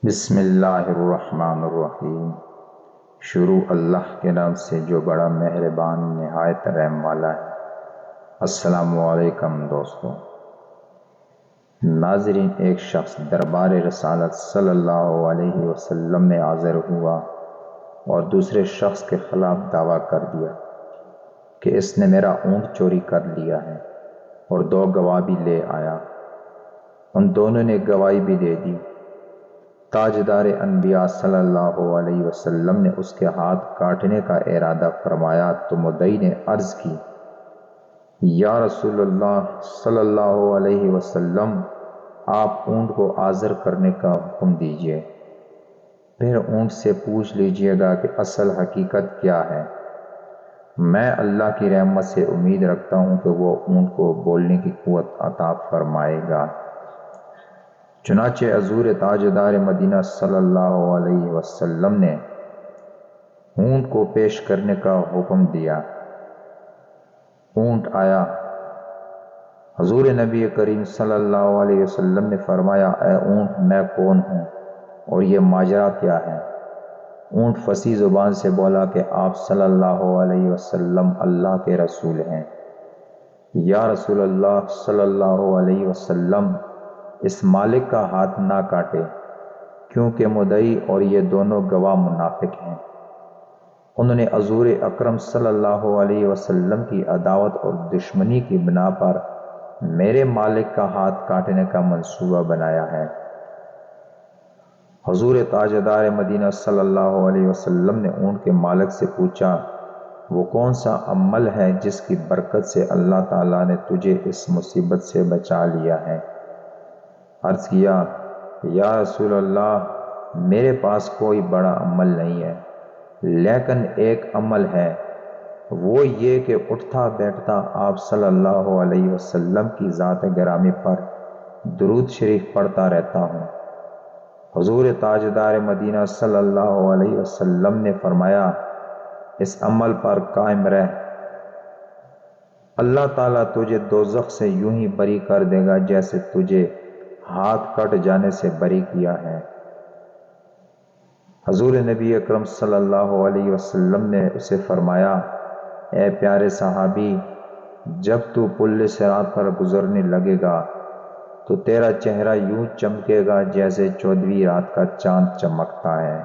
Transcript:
بسم اللہ الرحمن الرحیم۔ شروع اللہ کے نام سے جو بڑا مہربان نہایت رحم والا ہے۔ السلام علیکم دوستو۔ ناظرین، ایک شخص دربار رسالت صلی اللہ علیہ وسلم میں حاضر ہوا اور دوسرے شخص کے خلاف دعویٰ کر دیا کہ اس نے میرا اونٹ چوری کر لیا ہے، اور دو گواہ بھی لے آیا۔ ان دونوں نے گواہی بھی دے دی۔ تاجدار انبیاء صلی اللہ علیہ وسلم نے اس کے ہاتھ کاٹنے کا ارادہ فرمایا تو مدعی نے عرض کی، یا رسول اللہ صلی اللہ علیہ وسلم، آپ اونٹ کو عازر کرنے کا حکم دیجیے، پھر اونٹ سے پوچھ لیجیے گا کہ اصل حقیقت کیا ہے۔ میں اللہ کی رحمت سے امید رکھتا ہوں کہ وہ اونٹ کو بولنے کی قوت عطا فرمائے گا۔ چنانچہ حضور تاجدار مدینہ صلی اللہ علیہ وسلم نے اونٹ کو پیش کرنے کا حکم دیا۔ اونٹ آیا۔ حضور نبی کریم صلی اللہ علیہ وسلم نے فرمایا، اے اونٹ، میں کون ہوں اور یہ ماجرا کیا ہے؟ اونٹ فصیح زبان سے بولا کہ آپ صلی اللہ علیہ وسلم اللہ کے رسول ہیں۔ یا رسول اللہ صلی اللہ علیہ وسلم، اس مالک کا ہاتھ نہ کاٹے، کیونکہ مدعی اور یہ دونوں گواہ منافق ہیں۔ انہوں نے حضور اکرم صلی اللہ علیہ وسلم کی عداوت اور دشمنی کی بنا پر میرے مالک کا ہاتھ کاٹنے کا منصوبہ بنایا ہے۔ حضور تاجدار مدینہ صلی اللہ علیہ وسلم نے اونٹ کے مالک سے پوچھا، وہ کون سا عمل ہے جس کی برکت سے اللہ تعالیٰ نے تجھے اس مصیبت سے بچا لیا ہے؟ عرض کیا، یا رسول اللہ، میرے پاس کوئی بڑا عمل نہیں ہے، لیکن ایک عمل ہے، وہ یہ کہ اٹھتا بیٹھتا آپ صلی اللہ علیہ وسلم کی ذات گرامی پر درود شریف پڑھتا رہتا ہوں۔ حضور تاجدار مدینہ صلی اللہ علیہ وسلم نے فرمایا، اس عمل پر قائم رہ، اللہ تعالیٰ تجھے دوزخ سے یوں ہی بری کر دے گا جیسے تجھے ہاتھ کٹ جانے سے بری کیا ہے۔ حضور نبی اکرم صلی اللہ علیہ وسلم نے اسے فرمایا، اے پیارے صحابی، جب تو پل صراط پر گزرنے لگے گا تو تیرا چہرہ یوں چمکے گا جیسے 14ویں رات کا چاند چمکتا ہے۔